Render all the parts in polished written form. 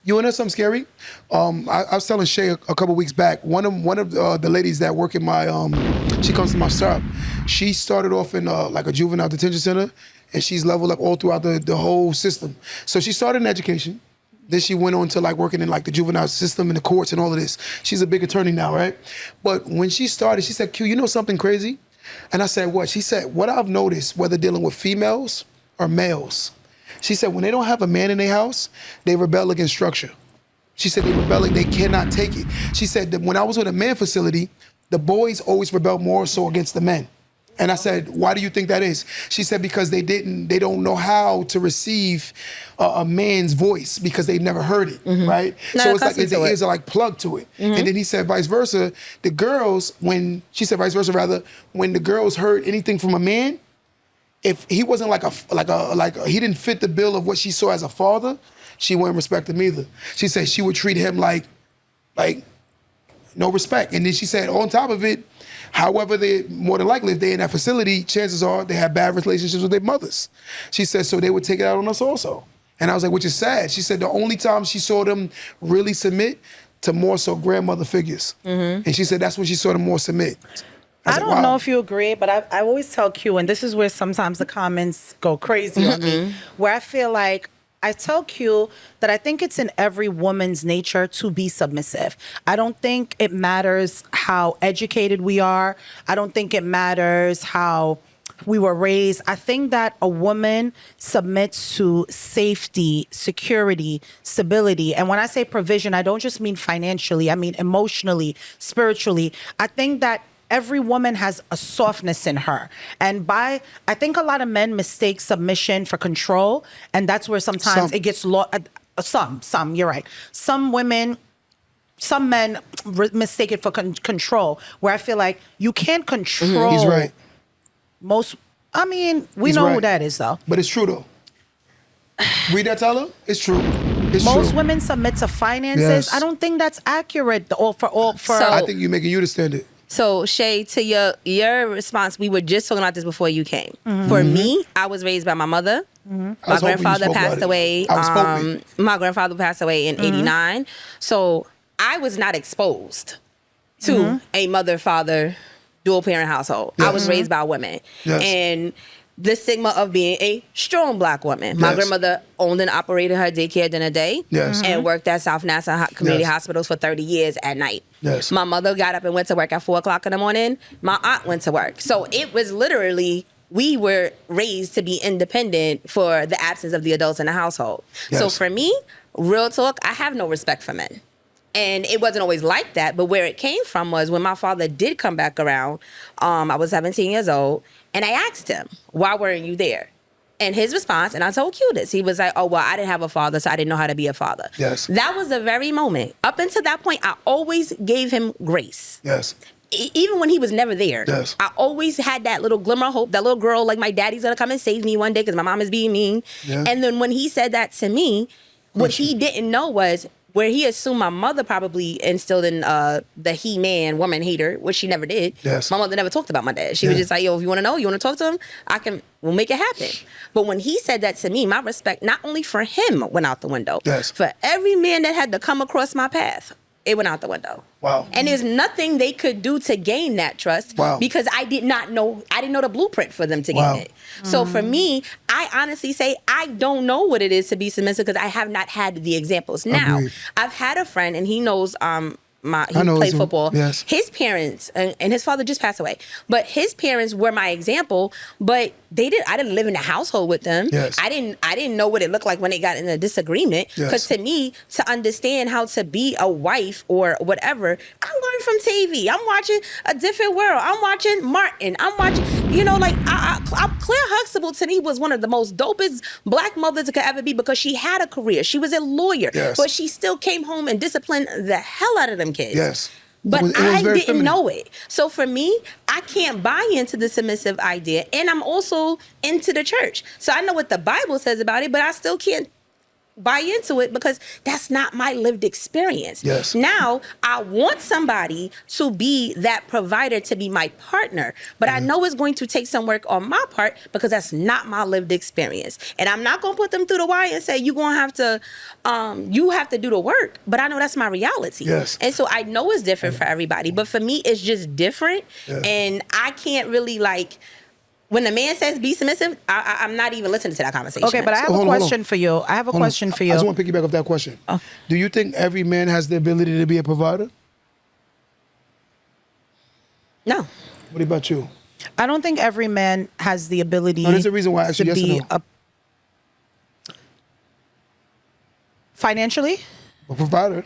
You wanna know something scary? I was telling Shay a couple weeks back. One of the ladies that work in my she comes to my shop. She started off in like a juvenile detention center, and she's leveled up all throughout the whole system. So she started in education. Then she went on to like working in like the juvenile system and the courts and all of this. She's a big attorney now, right? But when she started, she said, "Q, you know something crazy?" And I said, "What?" She said, "What I've noticed, whether dealing with females or males," she said, "when they don't have a man in their house, they rebel against structure." She said they rebelling, they cannot take it. She said that when I was with a man facility, the boys always rebel more so against the men. And I said, "Why do you think that is?" She said, "Because they don't know how to receive a man's voice because they've never heard it, right? So it's like their ears are like plugged to it." And then he said, vice versa, the girls, when the girls heard anything from a man, if he wasn't he didn't fit the bill of what she saw as a father, she wouldn't respect him either. She said she would treat him like no respect. And then she said, on top of it, however, they more than likely, if they're in that facility, chances are they have bad relationships with their mothers. She said, so they would take it out on us also. And I was like, which is sad. She said the only time she saw them really submit to more so grandmother figures. And she said that's when she saw them more submit. I don't know if you agree, but I always tell Q, and this is where sometimes the comments go crazy on me, where I feel like I tell Q that I think it's in every woman's nature to be submissive. I don't think it matters how educated we are. I don't think it matters how we were raised. I think that a woman submits to safety, security, stability. And when I say provision, I don't just mean financially. I mean emotionally, spiritually. I think that every woman has a softness in her. And I think a lot of men mistake submission for control. And that's where sometimes it gets lost. Some, you're right. Some men mistake it for control, where I feel like you can't control. He's right. We know who that is, though. But it's true, though. Read that, Tyler? It's true. Most women submit to finances. Yes. I don't think that's accurate. I think you're making you the standard. So, Shay, to your response, we were just talking about this before you came. For me, I was raised by my mother. My grandfather passed away. My grandfather passed away in 89. So I was not exposed to a mother-father dual-parent household. Yes. I was raised by women. Yes. And the stigma of being a strong Black woman. Yes. My grandmother owned and operated her daycare during the day. Yes. And worked at South Nassau Community Hospitals for 30 years at night. Yes. My mother got up and went to work at 4 o'clock in the morning. My aunt went to work. So it was literally, we were raised to be independent for the absence of the adults in the household. Yes. So for me, real talk, I have no respect for men. And it wasn't always like that, but where it came from was when my father did come back around, I was 17 years old, and I asked him, why weren't you there? And his response, and I told Q this, he was like, oh, well, I didn't have a father, so I didn't know how to be a father. Yes. That was the very moment. Up until that point, I always gave him grace. Yes. Even when he was never there. Yes. I always had that little glimmer of hope, that little girl, like my daddy's gonna come and save me one day because my mom is being mean. Yeah. And then when he said that to me, what he didn't know was, where he assumed my mother probably instilled in the he-man, woman hater, which she never did. Yes. My mother never talked about my dad. She was just like, yo, if you want to know, you want to talk to him, we'll make it happen. But when he said that to me, my respect, not only for him went out the window, for every man that had to come across my path, it went out the window. Wow. And there's nothing they could do to gain that trust because I didn't know the blueprint for them to gain it. So for me, I honestly say I don't know what it is to be submissive because I have not had the examples. Now, I've had a friend and he knows he played football. Yes. His parents and his father just passed away, but his parents were my example. But I didn't live in a household with them. Yes. I didn't know what it looked like when they got in a disagreement. Because to me, to understand how to be a wife or whatever, I'm learning from TV. I'm watching A Different World. I'm watching Martin. I'm watching, Claire Huxtable to me was one of the most dopest Black mothers that could ever be because she had a career. She was a lawyer, but she still came home and disciplined the hell out of them kids. Yes. But I didn't know it. So for me, I can't buy into the submissive idea. And I'm also into the church. So I know what the Bible says about it, but I still can't buy into it because that's not my lived experience. Yes. Now, I want somebody to be that provider, to be my partner, but I know it's going to take some work on my part because that's not my lived experience. And I'm not going to put them through the wire and say, you have to do the work. But I know that's my reality. Yes. And so I know it's different for everybody, but for me, it's just different. Yeah. And I can't really when the man says be submissive, I'm not even listening to that conversation. Okay, but I have a question for you. I just want to piggyback off that question. Oh. Do you think every man has the ability to be a provider? No. What about you? I don't think every man has the ability. No, there's a reason why I asked you to yes or be no. Financially. A provider.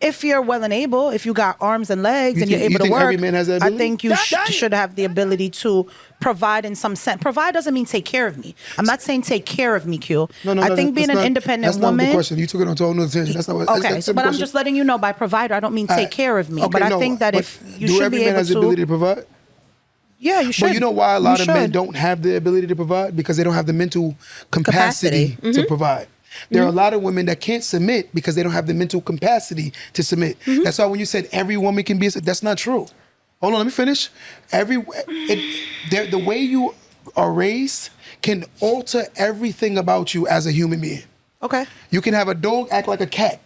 If you're well and able, if you got arms and legs and you're able to work, every man has that I ability? think you should have the ability to provide in some sense. Provide doesn't mean take care of me. I'm not saying take care of me, Q. I think being an independent woman. That's not the question. You took it on to a whole nother tangent. That's not what. Okay, but I'm just letting you know by provider, I don't mean take care of me. Okay, but I think that if you should be able to. Do every man has the ability to provide? Yeah, you should. But you know why a lot of men don't have the ability to provide? Because they don't have the mental capacity. To provide. There are a lot of women that can't submit because they don't have the mental capacity to submit. That's why when you said every woman can be, that's not true. Hold on, let me finish. The way you are raised can alter everything about you as a human being. Okay. You can have a dog act like a cat.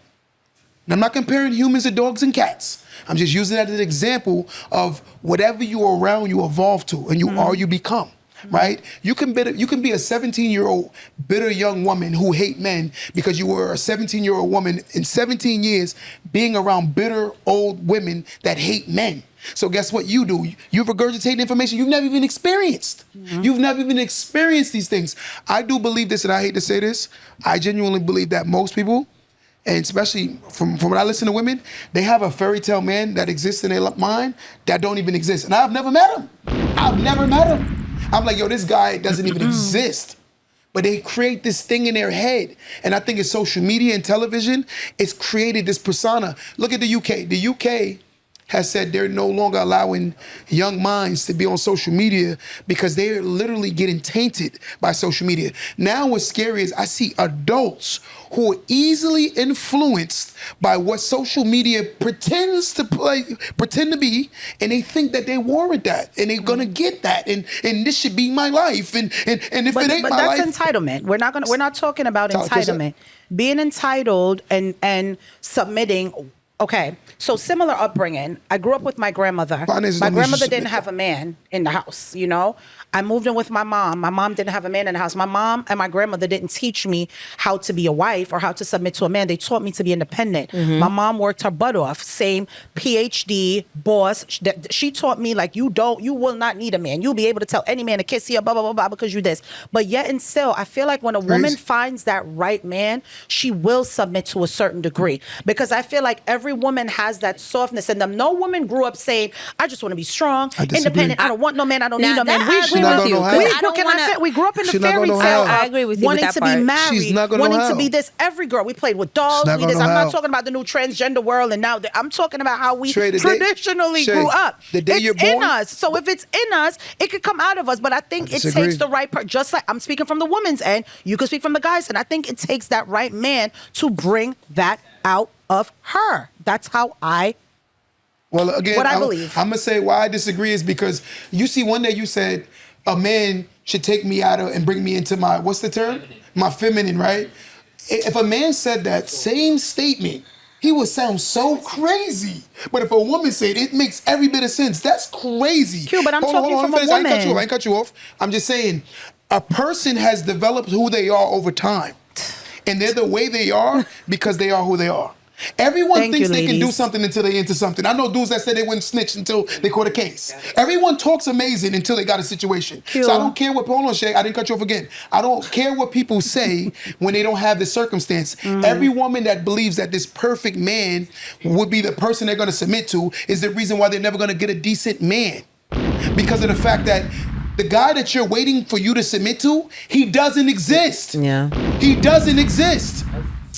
And I'm not comparing humans to dogs and cats. I'm just using that as an example of whatever you are around, you evolve to, and you are, you become. Right? You can be a 17-year-old bitter young woman who hate men because you were a 17-year-old woman in 17 years being around bitter old women that hate men. So guess what you do? You regurgitate information you've never even experienced. You've never even experienced these things. I do believe this, and I hate to say this, I genuinely believe that most people, and especially from when I listen to women, they have a fairy tale man that exists in their mind that don't even exist. And I've never met him. I've never met him. I'm like, yo, this guy doesn't even exist. But they create this thing in their head. And I think it's social media and television. It's created this persona. Look at the UK. The UK has said they're no longer allowing young minds to be on social media because they're literally getting tainted by social media. Now what's scary is I see adults who are easily influenced by what social media pretend to be, and they think that they warrant that, and they're gonna get that, and this should be my life, and if it ain't my life. But that's entitlement. We're not talking about entitlement. Being entitled and submitting. Okay, so similar upbringing. I grew up with my grandmother. My grandmother didn't have a man in the house, you know? I moved in with my mom. My mom didn't have a man in the house. My mom and my grandmother didn't teach me how to be a wife or how to submit to a man. They taught me to be independent. My mom worked her butt off. Same PhD, boss. She taught me like, you will not need a man. You'll be able to tell any man to kiss you, blah, blah, blah, blah, because you this. But yet and still, I feel like when a woman finds that right man, she will submit to a certain degree. Because I feel like every woman has that softness in them. No woman grew up saying, I just want to be strong, independent. I don't want no man. I don't need no man. We grew up in the fairy tale. I agree with you wanting with that to part. be married, wanting to be this. Every girl, we played with dolls. I'm not talking about the new transgender world, and now I'm talking about how we traditionally grew up. The day you're born, in us. So if it's in us, it could come out of us. But I think it takes the right part. Just like I'm speaking from the woman's end, you can speak from the guy's end. I think it takes that right man to bring that out of her. That's how I. Well, again, what I believe. I'm gonna say why I disagree is because you see, one day you said a man should take me out and bring me into my, what's the term? My feminine, right? If a man said that same statement, he would sound so crazy. But if a woman said it makes every bit of sense. That's crazy. Q, but I'm talking from a woman. I ain't cut you off. I'm just saying, a person has developed who they are over time. And they're the way they are because they are who they are. Everyone thinks they can do something until they into something. I know dudes that said they wouldn't snitch until they caught a case. Everyone talks amazing until they got a situation. Q. So I don't care what, hold on, Shay, I didn't cut you off again. I don't care what people say when they don't have the circumstance. Every woman that believes that this perfect man would be the person they're going to submit to is the reason why they're never going to get a decent man. Because of the fact that the guy that you're waiting for you to submit to, he doesn't exist. Yeah. He doesn't exist.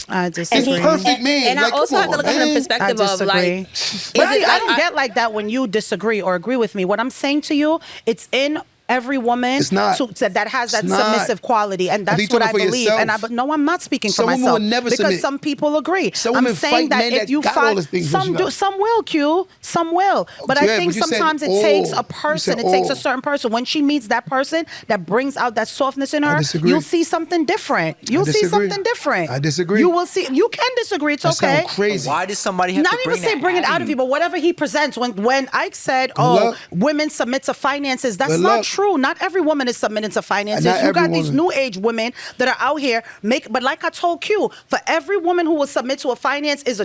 I disagree. It's perfect man. And I also have to look at it from the perspective of like, but I don't get like that when you disagree or agree with me. What I'm saying to you, it's in every woman It's not. that has that It's not. submissive quality, and Are you that's what I talking for believe. yourself? And no, I'm not speaking Some for women myself will never because submit. some people agree. Some I'm women saying fight that men if that you got all find these things some that do, you got. some will, Q, some will. But I Yeah, think but you said sometimes it all. takes a You person. said It takes a all. certain person. When she meets that person that brings out that softness in I her, disagree. you'll see something different. You'll see disagree. something different. I disagree. You will see. You can disagree. It's That okay. sound crazy. Why does somebody have Not to even bring say that bring it out of you, but whatever he presents. When Ike said, luck. women submit to finances, that's Good not luck. true. Not every woman is submitting to finances. Not You got every these woman. new age women that are out here but like I told Q, for every woman who will submit to a finance is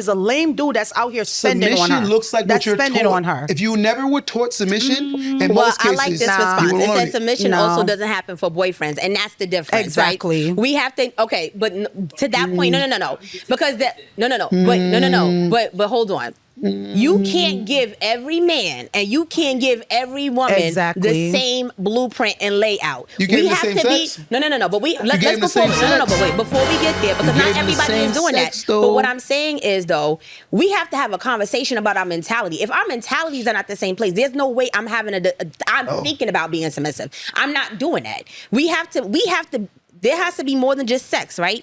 a lame dude that's out here spending Submission on her. looks like that's what you're spending taught. on her. If you never were taught submission, in Well, most I cases, like this you response. won't It learn says it. submission No. also doesn't happen for boyfriends, and that's the difference, Exactly. right? We have to, okay, but to that point, no, because but hold on. You can't give every man and you can't give every woman Exactly. the same blueprint and layout. You gave we the have same to sex? be no. But let's gave go the same forward. No. sex? But wait, before we get there, because You not gave the everybody same is doing sex, that. though. But what I'm saying is, though, we have to have a conversation about our mentality. If our mentalities are not the same place, there's no way I'm having I'm thinking about being submissive. I'm not doing that. We have to. There has to be more than just sex, right?